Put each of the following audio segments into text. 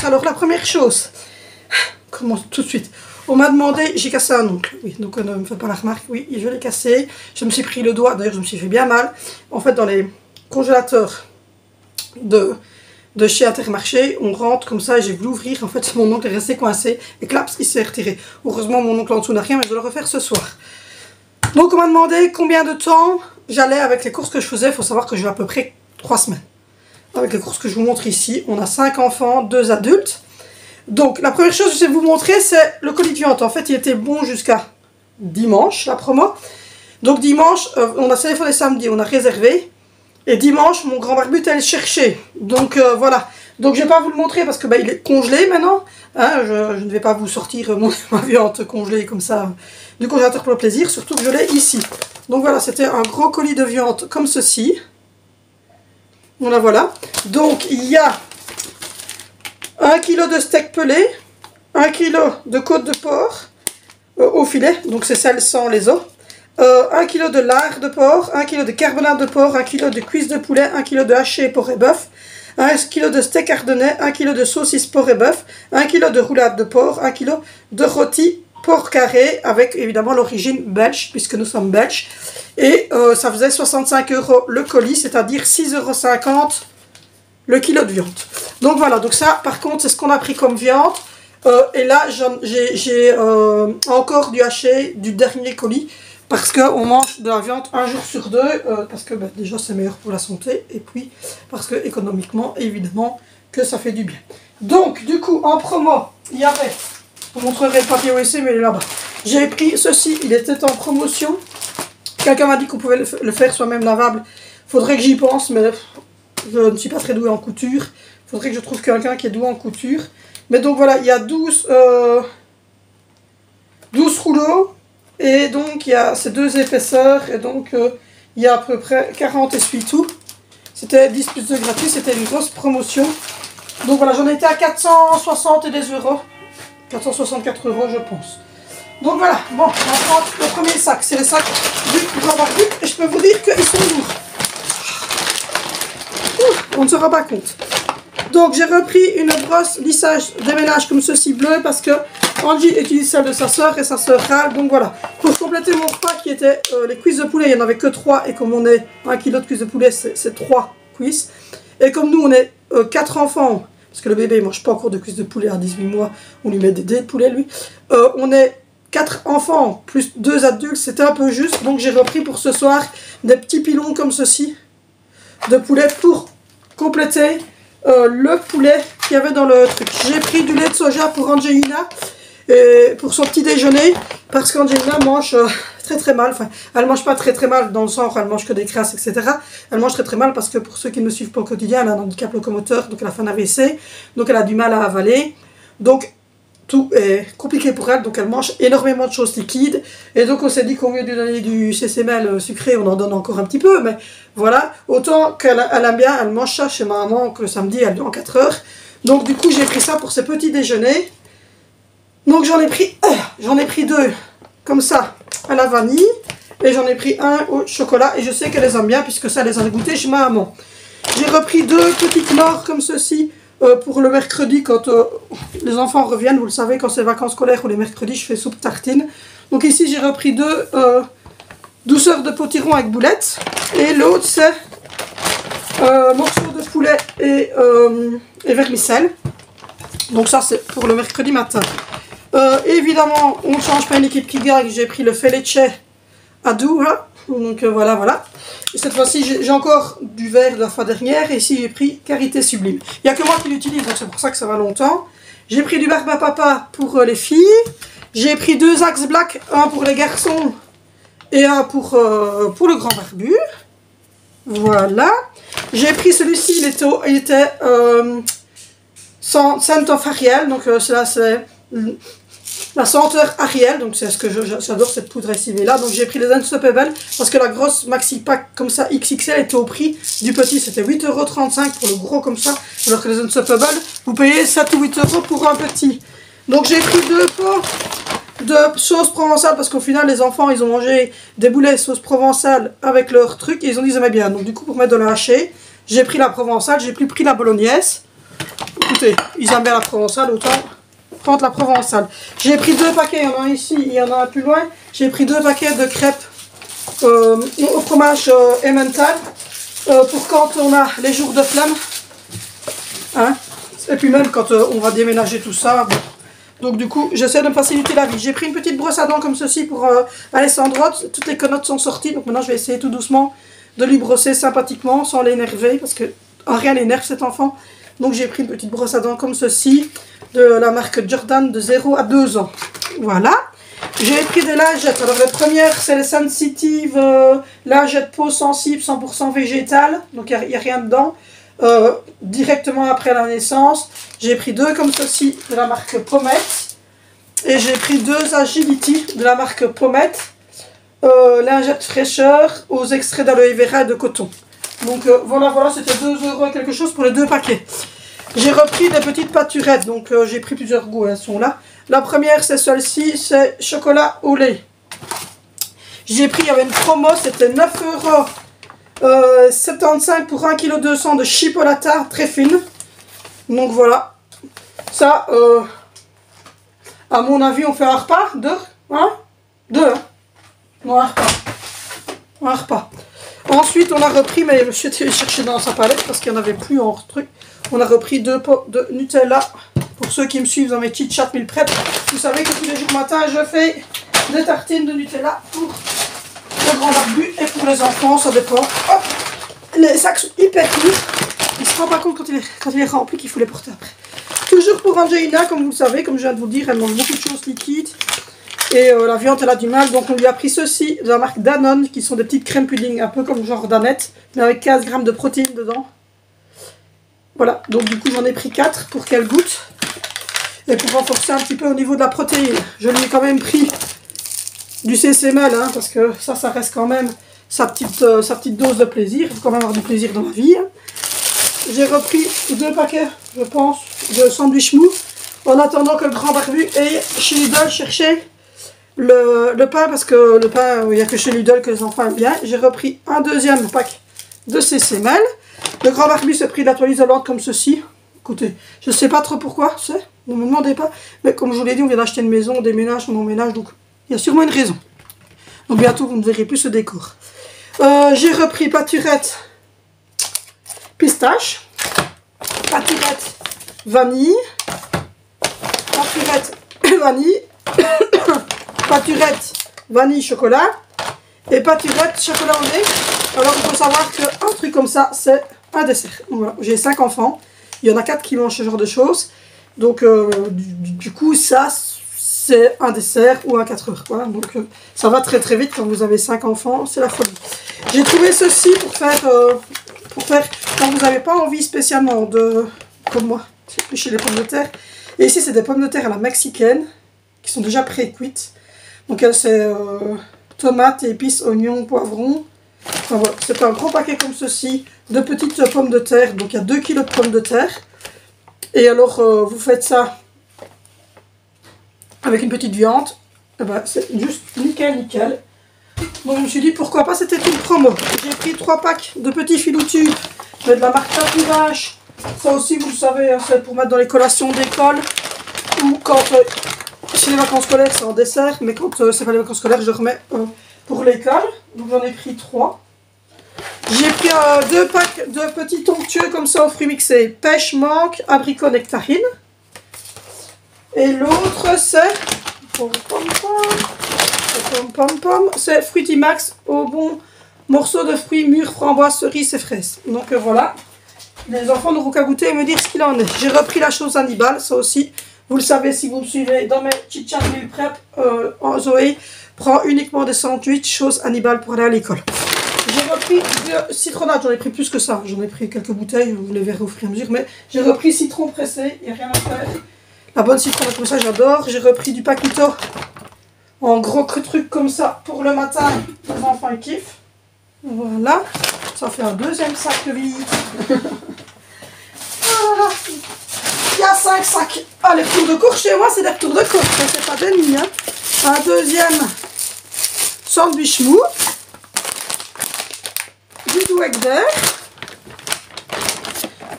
Alors la première chose, commence tout de suite. On m'a demandé, j'ai cassé un ongle, oui, donc ne me faites pas la remarque, oui, je l'ai cassé. Je me suis pris le doigt, d'ailleurs je me suis fait bien mal. En fait, dans les congélateurs de chez Intermarché, on rentre comme ça et j'ai voulu ouvrir, en fait mon ongle est resté coincé et claps, il s'est retiré. Heureusement mon ongle en dessous n'a rien, mais je dois le refaire ce soir. Donc on m'a demandé combien de temps j'allais avec les courses que je faisais. Il faut savoir que je vais à peu près 3 semaines. Avec les courses que je vous montre ici, on a 5 enfants, 2 adultes. Donc la première chose que je vais vous montrer, c'est le colis de viande. En fait il était bon jusqu'à dimanche, la promo. Donc dimanche, on a téléphoné samedi, on a réservé. Et dimanche, mon grand barbu est allé le chercher. Donc voilà. Donc je ne vais pas vous le montrer parce que il est congelé maintenant. Hein, je ne vais pas vous sortir ma viande congelée comme ça du congélateur pour le plaisir. Surtout que je l'ai ici. Donc voilà, c'était un gros colis de viande comme ceci. Voilà, voilà. Donc il y a 1 kg de steak pelé, 1 kg de côte de porc au filet. Donc c'est celle sans les os. 1 kg de lard de porc, 1 kg de carbonate de porc, 1 kg de cuisse de poulet, 1 kg de haché porc et bœuf, 1 kg de steak ardennais, 1 kg de saucisse porc et bœuf, 1 kg de roulade de porc, 1 kg de rôti porc carré avec évidemment l'origine belge puisque nous sommes belges. Et ça faisait 65 € le colis, c'est-à-dire 6,50 € le kilo de viande. Donc voilà, donc ça par contre c'est ce qu'on a pris comme viande. Et là j'ai encore du haché du dernier colis. Parce qu'on mange de la viande un jour sur 2, parce que déjà c'est meilleur pour la santé, et puis parce que économiquement, évidemment, que ça fait du bien. Donc, du coup, en promo, il y avait, je vous montrerai le papier OSC, mais il est là-bas. J'ai pris ceci, il était en promotion. Quelqu'un m'a dit qu'on pouvait le faire soi-même lavable. Faudrait que j'y pense, mais je ne suis pas très douée en couture. Faudrait que je trouve quelqu'un qui est doué en couture. Mais donc voilà, il y a 12 rouleaux. Et donc il y a ces 2 épaisseurs et donc il y a à peu près 40 essuie-tout. C'était 10 plus 2 gratuit, c'était une grosse promotion. Donc voilà, j'en étais à 460 et des euros. 464 € je pense. Donc voilà, bon, on va prendre le premier sac. C'est le sac du grand barbu et je peux vous dire qu'ils sont lourds. On ne se rend pas compte. Donc j'ai repris une brosse lissage des ménages comme ceci bleu parce que Angie utilise celle de sa soeur et sa soeur râle. Donc voilà, pour compléter mon repas qui était les cuisses de poulet, il n'y en avait que 3 et comme on est 1 kg de cuisses de poulet, c'est 3 cuisses. Et comme nous on est 4 enfants, parce que le bébé ne mange pas encore de cuisses de poulet à 18 mois, on lui met des dés de poulet lui. On est 4 enfants plus 2 adultes, c'était un peu juste. Donc j'ai repris pour ce soir des petits pilons comme ceci de poulet pour compléter le poulet qu'il y avait dans le truc. J'ai pris du lait de soja pour Angelina et pour son petit déjeuner parce qu'Angelina mange très très mal. Enfin, elle mange pas très mal dans le sens où elle mange que des crasses, etc. Elle mange très mal parce que pour ceux qui ne me suivent pas au quotidien, elle a un handicap locomoteur, donc elle a fait un AVC, donc elle a du mal à avaler. Donc tout est compliqué pour elle, donc elle mange énormément de choses liquides. Et donc on s'est dit qu'au lieu de lui donner du CCML sucré, on en donne encore un petit peu, mais voilà, autant qu'elle aime bien, elle mange ça chez ma maman que le samedi, elle doit en 4 heures. Donc du coup j'ai pris ça pour ses petits déjeuners. Donc j'en ai pris 2 comme ça à la vanille, et j'en ai pris un au chocolat, et je sais qu'elle les aime bien puisque ça les a goûté chez ma maman. J'ai repris 2 petits knorrs comme ceci, pour le mercredi quand les enfants reviennent. Vous le savez, quand c'est vacances scolaires ou les mercredis je fais soupe tartine. Donc ici j'ai repris 2 douceurs de potiron avec boulettes, et l'autre c'est morceaux de poulet et vermicelle. Donc ça c'est pour le mercredi matin. Évidemment on ne change pas une équipe qui gagne, j'ai pris le felice à Doha. Donc voilà. Et cette fois-ci, j'ai encore du verre de la fois dernière. Et ici, j'ai pris Karité Sublime. Il n'y a que moi qui l'utilise, donc c'est pour ça que ça va longtemps. J'ai pris du Barba Papa pour les filles. J'ai pris 2 Axe Black, un pour les garçons et un pour le grand barbu. Voilà. J'ai pris celui-ci, il était Scent of Ariel. Donc cela c'est la senteur Ariel, donc c'est ce que j'adore, cette poudre SIV là. Donc j'ai pris les Unstoppable parce que la grosse maxi pack comme ça XXL était au prix du petit, c'était 8,35 € pour le gros comme ça, alors que les Unstoppable vous payez 7 ou 8 € pour un petit. Donc j'ai pris 2 pots de sauce provençale parce qu'au final les enfants ils ont mangé des boulets sauce provençale avec leur truc et ils ont dit ils aimaient bien. Donc du coup pour mettre de la hachée, j'ai pris la provençale, j'ai plus pris la bolognaise. Écoutez, ils aiment bien la provençale, autant prendre la provençale. J'ai pris 2 paquets, il y en a un ici, il y en a un plus loin. J'ai pris 2 paquets de crêpes au fromage Emmental pour quand on a les jours de flamme. Hein? Et puis même quand on va déménager tout ça. Bon. Donc du coup, j'essaie de me faciliter la vie. J'ai pris une petite brosse à dents comme ceci pour Alessandro. Toutes les connotes sont sorties. Donc maintenant, je vais essayer tout doucement de lui brosser sympathiquement sans l'énerver. Parce que rien n'énerve cet enfant. Donc j'ai pris une petite brosse à dents comme ceci. De la marque Jordan de 0 à 2 ans. Voilà. J'ai pris des lingettes. Alors la première, c'est les Sensitive lingettes peau sensible 100% végétale. Donc il n'y a rien dedans. Directement après la naissance. J'ai pris 2 comme ceci de la marque Pommette. Et j'ai pris 2 Agility de la marque Pommette. Lingettes fraîcheur aux extraits d'aloe vera et de coton. Donc voilà, c'était 2 € quelque chose pour les 2 paquets. J'ai repris des petites pâturettes, donc j'ai pris plusieurs goûts, elles sont là. La première c'est celle-ci, c'est chocolat au lait. J'ai pris, il y avait une promo, c'était 9,75 € pour 1,2 kg de chipolata très fine. Donc voilà, ça, à mon avis, on fait un repas, 2, hein 2, hein non, un repas. Un repas. Ensuite, on a repris, mais je suis allée chercher dans sa palette parce qu'il n'y en avait plus en truc. On a repris 2 pots de Nutella. Pour ceux qui me suivent dans mes chit chat meal prep, vous savez que tous les jours matin, je fais des tartines de Nutella pour le grand barbu et pour les enfants, ça dépend. Hop, les sacs sont hyper lourds. Il ne se rend pas compte quand il est rempli qu'il faut les porter après. Toujours pour Angelina, comme vous le savez, comme je viens de vous dire, elle mange beaucoup de choses liquides. Et la viande, elle a du mal. Donc on lui a pris ceci de la marque Danone, qui sont des petites crèmes pudding, un peu comme genre Danette, mais avec 15 g de protéines dedans. Voilà, donc du coup j'en ai pris 4 pour qu'elle goûte. Et pour renforcer un petit peu au niveau de la protéine. Je lui ai quand même pris du CCML, hein, parce que ça reste quand même sa petite dose de plaisir. Il faut quand même avoir du plaisir dans la vie. Hein. J'ai repris 2 paquets, je pense, de sandwich mou. En attendant que le grand barbu aille chez Lidl chercher le pain, parce que le pain, il n'y a que chez Lidl que les enfants aiment bien. J'ai repris un 2e pack de CCML. Le grand barbu s'est pris de la toile isolante comme ceci. Écoutez, je ne sais pas trop pourquoi, ne me demandez pas. Mais comme je vous l'ai dit, on vient d'acheter une maison, on déménage, on emménage, donc il y a sûrement une raison. Donc bientôt, vous ne verrez plus ce décor. J'ai repris pâturette pistache, pâturette vanille, pâturette vanille, pâturette vanille chocolat et pâturette chocolat au lait. Alors il faut savoir qu'un truc comme ça, c'est un dessert. Voilà. J'ai 5 enfants, il y en a 4 qui mangent ce genre de choses. Donc du coup ça c'est un dessert ou un 4 heures. Voilà. Donc ça va très très vite quand vous avez 5 enfants, c'est la folie. J'ai trouvé ceci pour faire quand vous n'avez pas envie spécialement de, comme moi, chez les pommes de terre. Et ici c'est des pommes de terre à la mexicaine qui sont déjà pré-cuites. Donc elle c'est tomates, épices, oignons, poivrons. Enfin, voilà. C'est un gros paquet comme ceci de petites pommes de terre. Donc il y a 2 kg de pommes de terre. Et alors vous faites ça avec une petite viande. Et ben, c'est juste nickel. Donc je me suis dit pourquoi pas, c'était une promo. J'ai pris 3 packs de petits filoutus de la marque Tapis Vache. Ça aussi vous le savez, c'est pour mettre dans les collations d'école. Ou quand chez les vacances scolaires c'est en dessert. Mais quand c'est pas les vacances scolaires je remets pour l'école. Donc j'en ai pris 3. J'ai pris 2 packs de petits onctueux comme ça aux fruits mixés. Pêche, mangue, abricot, nectarine. Et l'autre c'est c'est Fruitimax au bon morceau de fruits mûrs, framboises, cerises et fraises. Donc voilà. Les enfants n'auront qu'à goûter et me dire ce qu'il en est. J'ai repris la chose Hannibal, ça aussi. Vous le savez si vous me suivez dans mes chit chat meal prep. Zoé prend uniquement des sandwichs choses Hannibal pour aller à l'école. J'ai repris de citronnade, j'en ai pris plus que ça. J'en ai pris quelques bouteilles, vous les verrez au fur et à mesure. Mais j'ai repris citron pressé, il n'y a rien à faire. La bonne citronnade comme ça, j'adore. J'ai repris du paquito en gros truc comme ça pour le matin. Les enfants ils kiffent. Voilà, ça fait un 2e sac de vide. Voilà. Il y a 5 sacs. Ah, les retours de course chez moi, c'est des retours de course, c'est pas des nuits. Hein. Un 2e sandwich mou. Du douek d'air.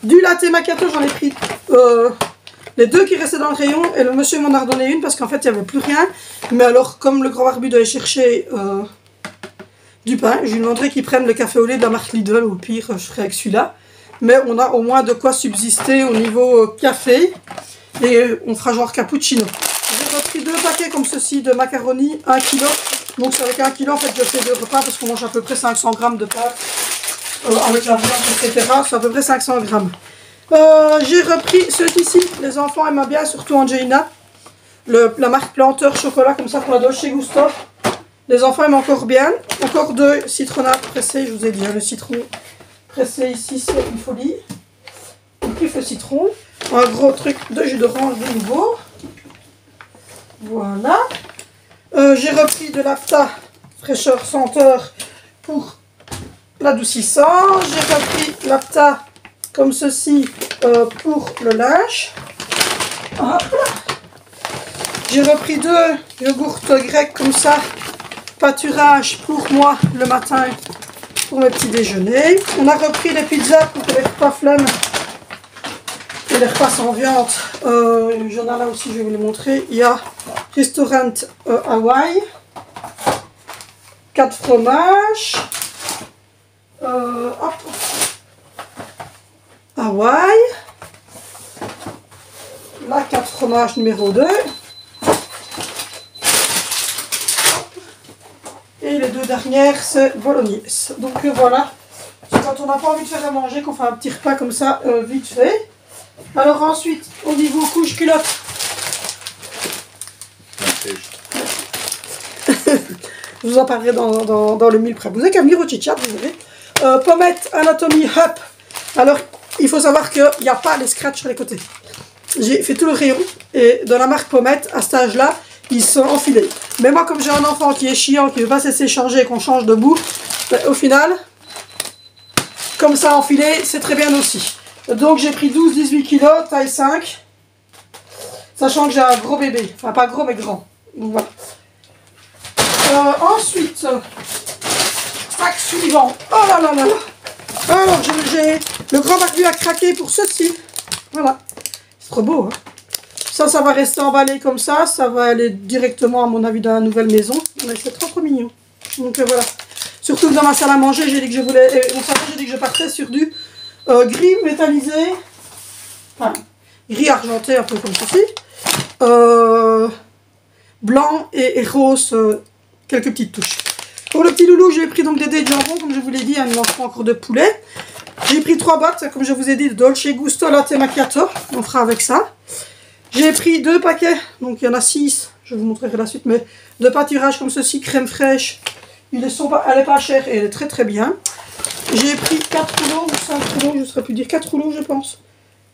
Du latte macchiato, j'en ai pris les 2 qui restaient dans le rayon. Et le monsieur m'en a redonné une parce qu'en fait, il n'y avait plus rien. Mais alors, comme le grand barbu doit aller chercher du pain, je lui demanderai qu'il prenne le café au lait de la marque Lidl. Au pire, je ferai avec celui-là. Mais on a au moins de quoi subsister au niveau café. Et on fera genre cappuccino. J'ai repris 2 paquets comme ceci de macaroni, 1 kg. Donc c'est avec 1 kg en fait je fais 2 repas parce qu'on mange à peu près 500 g de pâtes. Avec la viande, etc. C'est à peu près 500 g. J'ai repris ceux-ci. Les enfants aiment bien, surtout Angelina. La marque Planteur chocolat comme ça pour la Dolce Gusto. Les enfants aiment encore bien. Encore 2 citronnades pressées. Je vous ai dit, le citron pressé ici, c'est une folie. On kiffe le citron. Un gros truc de jus d'orange de nouveau. Voilà. J'ai repris de l'Afta fraîcheur senteur pour l'adoucissant. J'ai repris l'Afta comme ceci pour le linge. J'ai repris 2 yogourts grecs comme ça. Pâturage pour moi le matin pour mes petits déjeuners. On a repris les pizzas pour les repas flemme et les repas sans viande. J'en ai là aussi, je vais vous les montrer. Il y a Restaurant Hawaii, 4 fromages, hop. Hawaii, là 4 fromages numéro 2. Et les 2 dernières, c'est bolognaise. Donc voilà, c'est quand on n'a pas envie de faire à manger qu'on fait un petit repas comme ça, vite fait. Alors ensuite, au niveau couche culotte. Je vous en parlerai dans le meal prep. Vous avez qu'à venir au chit-chat, vous verrez. Pommettes Anatomy Up. Alors, il faut savoir qu'il n'y a pas les scratchs sur les côtés. J'ai fait tout le rayon. Et dans la marque Pommette, à cet âge-là, ils sont enfilés. Mais moi, comme j'ai un enfant qui est chiant, qui ne veut pas se laisser changer et qu'on change de bout, ben, au final, comme ça enfilé, c'est très bien aussi. Donc j'ai pris 12-18 kg, taille 5. Sachant que j'ai un gros bébé. Enfin, pas gros, mais grand. Donc voilà. Ensuite, sac suivant. Oh là là là là. Alors, j'ai le grand barbu à craquer pour ceci. Voilà. C'est trop beau, hein. Ça va rester emballé comme ça. Ça va aller directement, à mon avis, dans la nouvelle maison. Mais c'est trop mignon. Donc voilà. Surtout que dans ma salle à manger, j'ai dit que je voulais... j'ai dit que je partais sur du gris métallisé. Enfin, gris argenté, un peu comme ceci. Blanc et rose, quelques petites touches. Pour le petit loulou, j'ai pris donc des dés de jambon, comme je vous l'ai dit, un mange pas encore de poulet. J'ai pris 3 boîtes, comme je vous ai dit, de Dolce Gusto Latte Macchiato. On fera avec ça. J'ai pris 2 paquets, donc il y en a 6, je vous montrerai la suite, mais de pâturage comme ceci, crème fraîche. Elle est pas chère et elle est très bien. J'ai pris 4 rouleaux ou 5 rouleaux, je ne saurais plus dire, 4 rouleaux je pense.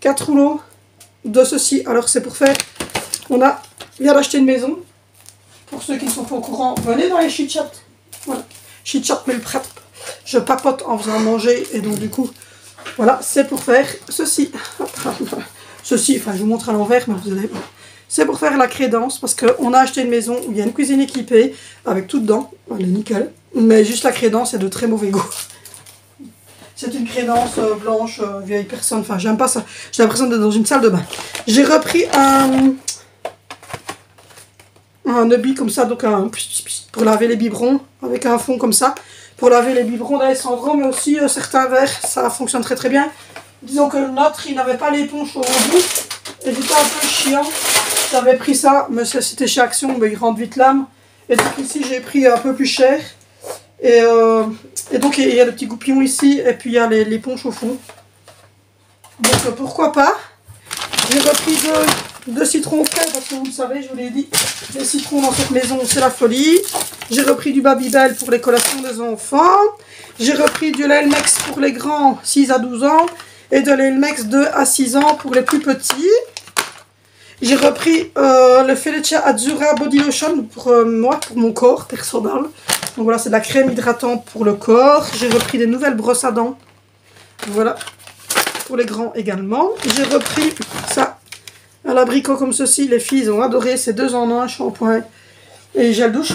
4 rouleaux de ceci. Alors c'est pour faire, on vient d'acheter une maison. Pour ceux qui ne sont pas au courant, venez dans les chit-chats. Voilà, chit-chat meal prep. Je papote en faisant manger et donc du coup, voilà, c'est pour faire ceci. Ceci, enfin je vous montre à l'envers, mais vous allez... C'est pour faire la crédence, parce qu'on a acheté une maison où il y a une cuisine équipée, avec tout dedans, elle est nickel. Mais juste la crédence est de très mauvais goût. C'est une crédence blanche, vieille personne, enfin j'aime pas ça. J'ai l'impression d'être dans une salle de bain. J'ai repris un hubby comme ça, donc pour laver les biberons, avec un fond comme ça. Pour laver les biberons d'Alessandro, mais aussi certains verres, ça fonctionne très bien. Disons que le nôtre, il n'avait pas l'éponge au bout, et c'était un peu chiant. J'avais pris ça, mais c'était chez Action, mais il rentre vite l'âme. Et donc ici, j'ai pris un peu plus cher. Et donc, il y a le petit goupillon ici, et puis il y a l'éponge au fond. Donc, pourquoi pas. J'ai repris 2 citrons frais, parce que vous le savez, je vous l'ai dit, les citrons dans cette maison, c'est la folie. J'ai repris du Babybel pour les collations des enfants. J'ai repris du Lelmex pour les grands, 6 à 12 ans. Et de l'Elmex 2 à 6 ans pour les plus petits. J'ai repris le Felice Azzurra Body Lotion pour moi, pour mon corps personnel. Donc voilà, c'est de la crème hydratante pour le corps. J'ai repris des nouvelles brosses à dents. Voilà, pour les grands également. J'ai repris ça à l'abricot comme ceci. Les filles ont adoré ces 2 en 1, shampoing et gel douche.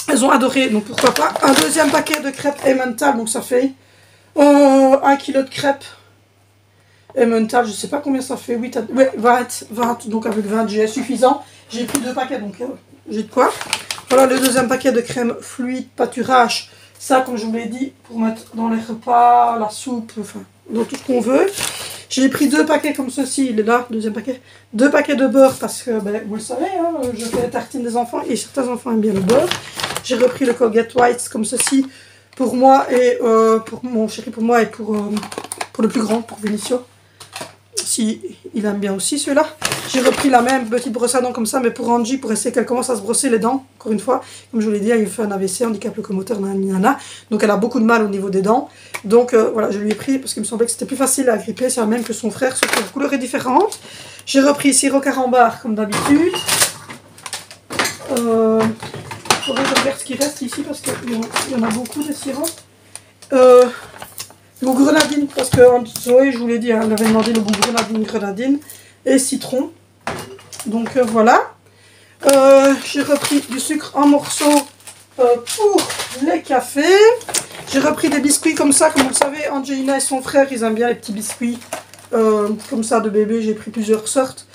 Elles ont adoré, donc pourquoi pas. Un deuxième paquet de crêpes Emmental, donc ça fait 1 kg de crêpes. Emmental, je sais pas combien ça fait, 8 à... Ouais, 20, donc avec 20 j'ai suffisant. J'ai pris 2 paquets, donc j'ai de quoi. Voilà le deuxième paquet de crème fluide pâturage. Ça, comme je vous l'ai dit, pour mettre dans les repas, la soupe, enfin, dans tout ce qu'on veut. J'ai pris 2 paquets comme ceci, il est là, deuxième paquet. 2 paquets de beurre parce que, ben, vous le savez, hein, je fais les tartines des enfants et certains enfants aiment bien le beurre. J'ai repris le Colgate White comme ceci pour moi et pour mon chéri, pour moi et pour le plus grand, pour Vinicio. Si il aime bien aussi celui-là. J'ai repris la même petite brosse à dents comme ça, mais pour Angie, pour essayer qu'elle commence à se brosser les dents. Encore une fois, comme je vous l'ai dit, elle a fait un AVC, handicap locomoteur, nanana. Donc elle a beaucoup de mal au niveau des dents. Donc voilà, je lui ai pris parce qu'il me semblait que c'était plus facile à gripper. C'est la même que son frère, sauf que la couleur est différente. J'ai repris sirop carambar comme d'habitude. Faudrait que je regarde ce qui reste ici parce qu'il y en a beaucoup de sirop. Le goût grenadine, parce que Zoé, je vous l'ai dit, elle avait demandé le goût grenadine et citron. Donc voilà. J'ai repris du sucre en morceaux pour les cafés. J'ai repris des biscuits comme ça, comme vous le savez, Angelina et son frère, ils aiment bien les petits biscuits comme ça de bébé. J'ai pris plusieurs sortes.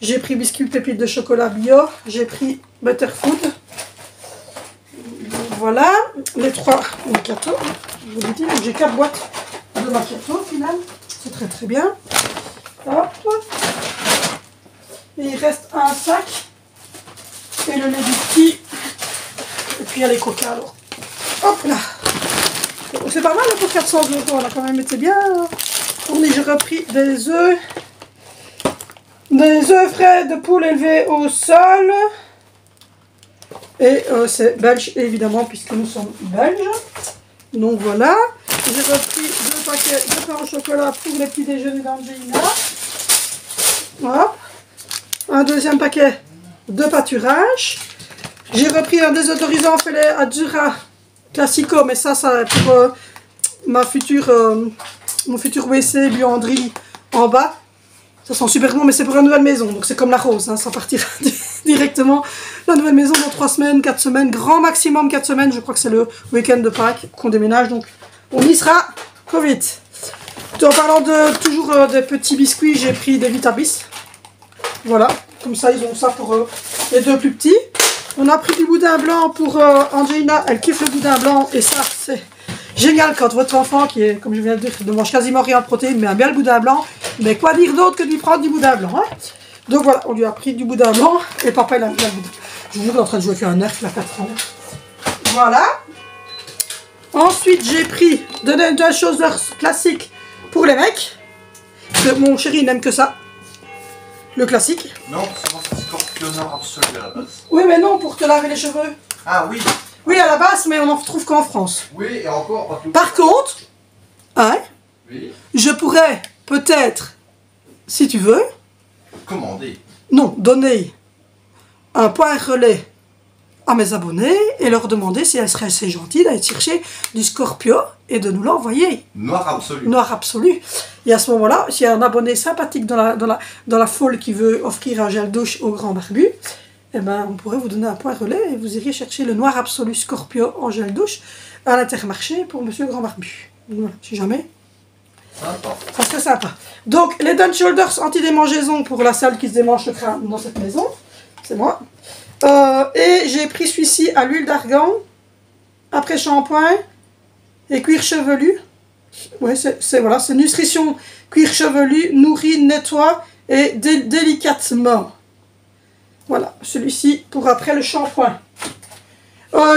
J'ai pris biscuits pépites de chocolat bio. J'ai pris Butterfood. Voilà, les 3 macchiato. Je vous l'ai dit, j'ai 4 boîtes de macchiato au final. C'est très très bien. Hop. Et il reste un sac. Et le lait du petit. Et puis il y a les coca alors. Hop là. C'est pas mal pour 400 €. On a quand même été bien. J'ai repris des œufs. Des œufs frais de poule élevés au sol. Et c'est belge évidemment puisque nous sommes belges. Donc voilà. J'ai repris 2 paquets de pain au chocolat pour les petits déjeuners d'Angelina. Hop. Un deuxième paquet de pâturage. J'ai repris un désodorisant Fele Adjura Classico, mais ça pour mon futur WC buanderie en bas. Ça sent super bon, mais c'est pour la nouvelle maison, donc c'est comme la rose, hein, ça partira directement. La nouvelle maison dans 3 semaines, 4 semaines, grand maximum 4 semaines, je crois que c'est le week-end de Pâques qu'on déménage, donc on y sera trop vite. En parlant toujours des petits biscuits, j'ai pris des Vitabis. Voilà, comme ça ils ont ça pour les 2 plus petits. On a pris du boudin blanc pour Angelina, elle kiffe le boudin blanc et ça c'est génial quand votre enfant qui est, comme je viens de dire, ne mange quasiment rien de protéines mais aime bien le boudin blanc. Mais quoi dire d'autre que de lui prendre du boudin blanc, hein? Donc voilà, on lui a pris du boudin blanc et papa il aime bien le boudin. Je vous jure qu'il est en train de jouer avec un nerf, il a 4 ans. Voilà. Ensuite j'ai pris de choses classiques pour les mecs. Parce que mon chéri n'aime que ça. Le classique. Non, c'est scorpionneur absolu à la base. Oui, mais non, pour te laver les cheveux. Ah oui. Oui, à la base, mais on n'en retrouve qu'en France. Oui, et encore. Par contre, hein, oui. Je pourrais peut-être, si tu veux, Commander. Non, donner un point relais à mes abonnés et leur demander si elles seraient assez gentilles d'aller chercher du Scorpio et de nous l'envoyer. Noir absolu. Noir absolu. Et à ce moment-là, s'il y a un abonné sympathique dans la foule qui veut offrir un gel douche au grand barbu, eh ben, on pourrait vous donner un point relais et vous iriez chercher le Noir absolu Scorpio en gel douche à l'Intermarché pour Monsieur Grand Barbu. Voilà, si jamais. Sympa. Ça serait sympa. Donc, les Dun Shoulders anti-démangeaison pour la salle qui se démange le crâne dans cette maison. C'est moi. Et j'ai pris celui-ci à l'huile d'argan, après shampoing et cuir chevelu. Oui, c'est nutrition, cuir chevelu, nourrit, nettoie et délicatement. Voilà, celui-ci pour après le shampoing.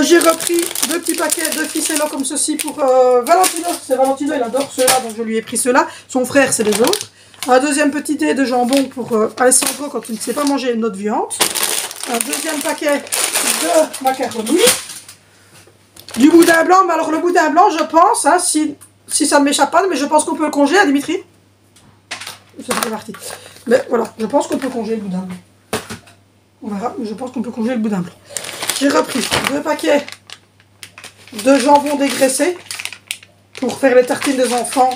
J'ai repris 2 petits paquets de ficello comme ceci pour Valentino. C'est Valentino, il adore ceux-là, donc je lui ai pris ceux-là. Son frère, c'est les autres. Un deuxième petit dé de jambon pour Alessandro quand il ne sait pas manger une autre viande. Un deuxième paquet de macaroni. Du boudin blanc, mais alors le boudin blanc, je pense, hein, si ça ne m'échappe pas, mais je pense qu'on peut le congeler, hein, Dimitri. Ça fait partie. Mais voilà, je pense qu'on peut congeler le boudin blanc. On verra, mais je pense qu'on peut congeler le boudin blanc. J'ai repris 2 paquets de jambon dégraissé pour faire les tartines des enfants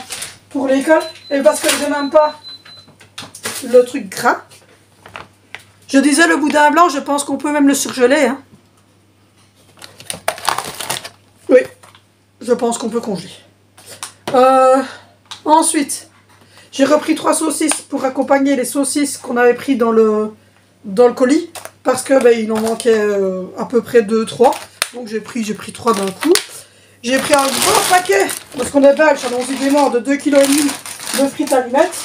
pour l'école. Et parce que je n'aime pas le truc gras. Je disais le boudin blanc, je pense qu'on peut même le surgeler. Hein. Oui, je pense qu'on peut congeler. Ensuite, J'ai repris 3 saucisses pour accompagner les saucisses qu'on avait pris dans le colis. Parce que ben, il en manquait à peu près 2-3. Donc j'ai pris 3 d'un coup. J'ai pris un gros paquet, parce qu'on est belge, allons-y de 2,5 kg de frites allumettes.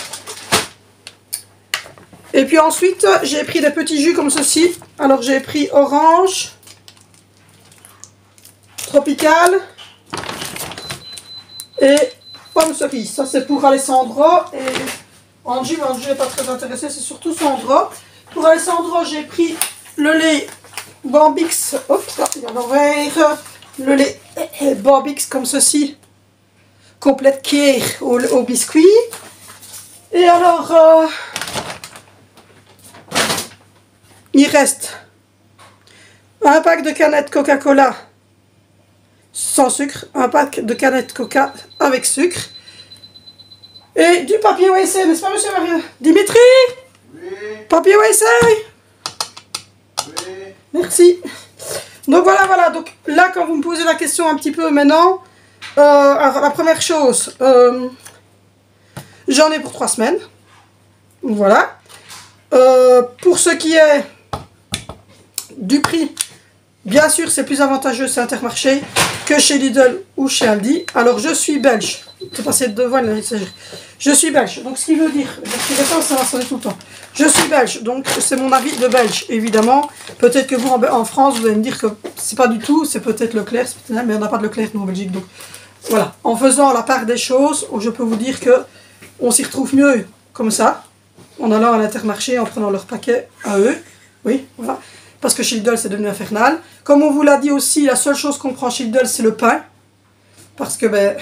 Et puis ensuite, j'ai pris des petits jus comme ceci. Alors j'ai pris orange, tropical et pomme cerise. Ça c'est pour Alessandro. Et Angie n'est pas très intéressée, c'est surtout Sandro. Pour Alessandro, j'ai pris le lait Bambix. Hop, là, il y a l'envers. Le lait Bambix comme ceci. Complète care au biscuit. Et alors, il reste un pack de canettes Coca-Cola sans sucre, un pack de canettes Coca avec sucre et du papier WC, n'est-ce pas monsieur Mario? Dimitri? Oui. Papier WC? Oui. Merci. Donc voilà, donc là quand vous me posez la question un petit peu maintenant, alors, la première chose, j'en ai pour 3 semaines, voilà. Pour ce qui est du prix, bien sûr c'est plus avantageux chez Intermarché que chez Lidl ou chez Aldi. Alors je suis belge, c'est passé devant, je suis belge, donc ce qui veut dire, ça va sonner tout le temps. Je suis belge, donc c'est mon avis de belge, évidemment. Peut-être que vous en France, vous allez me dire que c'est pas du tout, c'est peut-être Leclerc, mais on n'a pas de Leclerc nous en Belgique, donc voilà. En faisant la part des choses, je peux vous dire que on s'y retrouve mieux comme ça, en allant à l'Intermarché, en prenant leur paquet à eux, oui, voilà. Parce que chez Lidl, c'est devenu infernal. Comme on vous l'a dit aussi, la seule chose qu'on prend chez Lidl, c'est le pain. Parce que, ben,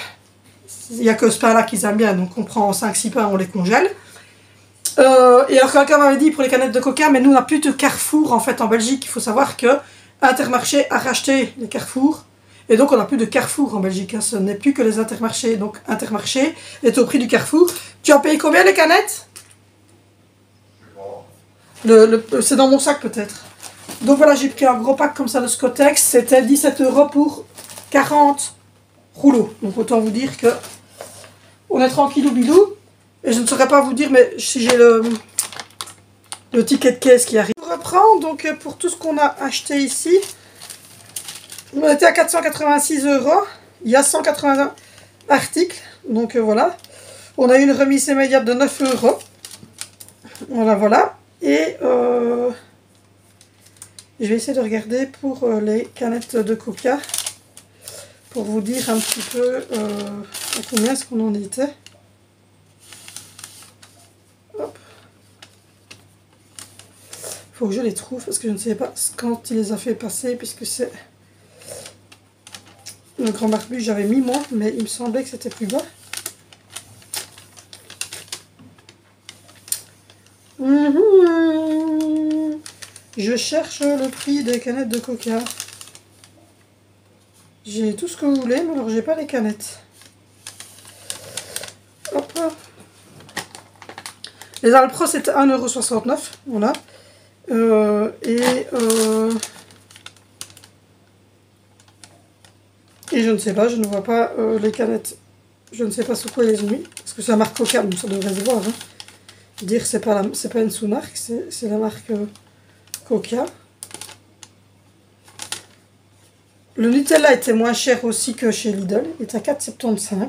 il n'y a que ce pain-là qu'ils aiment bien. Donc, on prend 5-6 pains, on les congèle. Et alors, quelqu'un m'avait dit pour les canettes de coca, mais nous, on n'a plus de Carrefour, en fait, en Belgique. Il faut savoir que Intermarché a racheté les Carrefour. Et donc, on n'a plus de Carrefour en Belgique. Hein. Ce n'est plus que les Intermarchés. Donc, Intermarché est au prix du Carrefour. Tu as payé combien, les canettes? C'est dans mon sac, peut-être. Donc voilà, j'ai pris un gros pack comme ça de Scotex. C'était 17 € pour 40 rouleaux. Donc autant vous dire que on est tranquillou bilou. Et je ne saurais pas vous dire, mais si j'ai le ticket de caisse qui arrive. On reprend donc pour tout ce qu'on a acheté ici. On était à 486 €. Il y a 180 articles. Donc voilà. On a eu une remise immédiate de 9 €. Voilà. Et je vais essayer de regarder pour les canettes de coca, pour vous dire un petit peu à combien est-ce qu'on en était. Hop. Faut que je les trouve parce que je ne sais pas quand il les a fait passer, puisque c'est le grand barbu, j'avais mis moi, mais il me semblait que c'était plus bas. Je cherche le prix des canettes de coca. J'ai tout ce que vous voulez, mais alors j'ai pas les canettes. Hop. Les Alpro c'était 1,69 €. Voilà. Et je ne sais pas, je ne vois pas les canettes. Je ne sais pas sur quoi ils les ont mis. Parce que c'est la marque Coca, donc ça devrait se voir. Hein. Dire c'est pas une sous-marque, c'est la marque Coca. Le Nutella était moins cher aussi que chez Lidl. Il est à 4,75 €.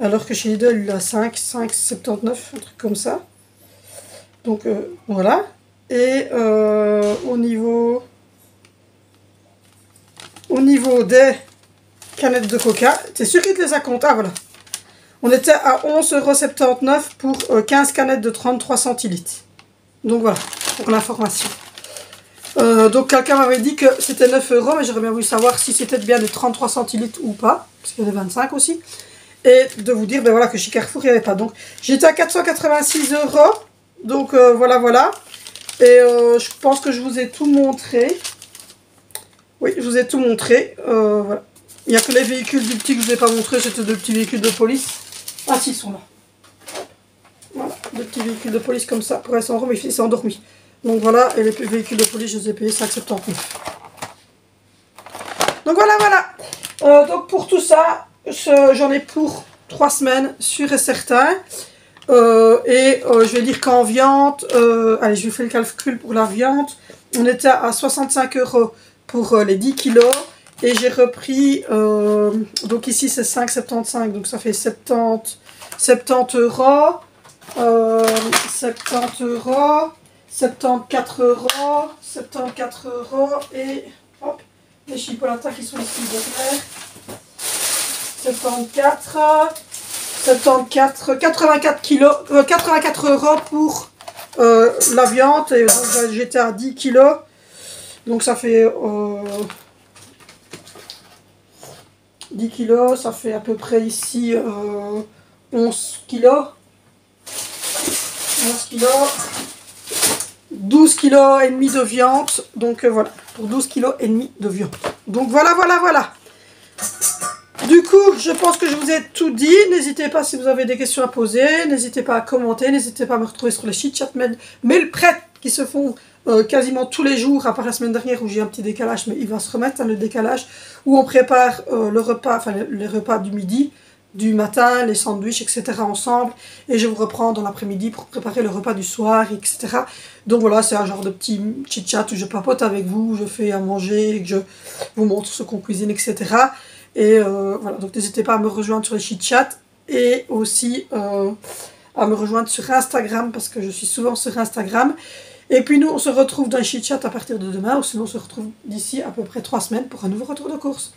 Alors que chez Lidl, il est à 5,79 €, un truc comme ça. Donc voilà. Et au niveau des canettes de Coca, c'est sûr qu'il te les a comptés. Ah voilà. On était à 11,79 € pour 15 canettes de 33 centilitres. Donc voilà, pour l'information. Donc quelqu'un m'avait dit que c'était 9 €, mais j'aurais bien voulu savoir si c'était bien des 33 centilitres ou pas, parce qu'il y en a 25 aussi. Et de vous dire, ben voilà, que chez Carrefour, il n'y avait pas. Donc j'étais à 486 €. Donc voilà. Et je pense que je vous ai tout montré. Oui, je vous ai tout montré. Voilà. Il n'y a que les véhicules du petit que je ne vous ai pas montré, c'était deux petits véhicules de police. Ah si, ils sont là. Voilà, deux petits véhicules de police comme ça, pour Alessandro, mais il s'est endormi. Donc voilà, et les véhicules de police, je les ai payés 5,79 €. Donc voilà. Donc pour tout ça, j'en ai pour 3 semaines, sûr et certain. Je vais dire qu'en viande, allez, je vous fais le calcul pour la viande. On était à 65 € pour les 10 kilos. Et j'ai repris, donc ici c'est 5,75, donc ça fait 70 €. 70 €, 74 € et hop, les chipolatas qui sont ici derrière. 84 kilos, 84 € pour la viande. Et donc j'étais à 10 kilos. Donc ça fait 10 kilos, ça fait à peu près ici 11 kilos. 11 kilos. 12 kilos et demi de viande. Donc voilà, pour 12 kilos et demi de viande. Donc voilà. Du coup, je pense que je vous ai tout dit. N'hésitez pas si vous avez des questions à poser. N'hésitez pas à commenter. N'hésitez pas à me retrouver sur les chit-chat mail prêts qui se font quasiment tous les jours, à part la semaine dernière où j'ai un petit décalage, mais il va se remettre, le décalage, où on prépare le repas, enfin les repas du midi, du matin, les sandwichs, etc. ensemble. Et je vous reprends dans l'après-midi pour préparer le repas du soir, etc. Donc voilà, c'est un genre de petit chit-chat où je papote avec vous, je fais à manger, et que je vous montre ce qu'on cuisine, etc. Et voilà, donc n'hésitez pas à me rejoindre sur les chit-chats et aussi à me rejoindre sur Instagram parce que je suis souvent sur Instagram. Et puis nous, on se retrouve dans les chit-chats à partir de demain ou sinon on se retrouve d'ici à peu près 3 semaines pour un nouveau retour de course.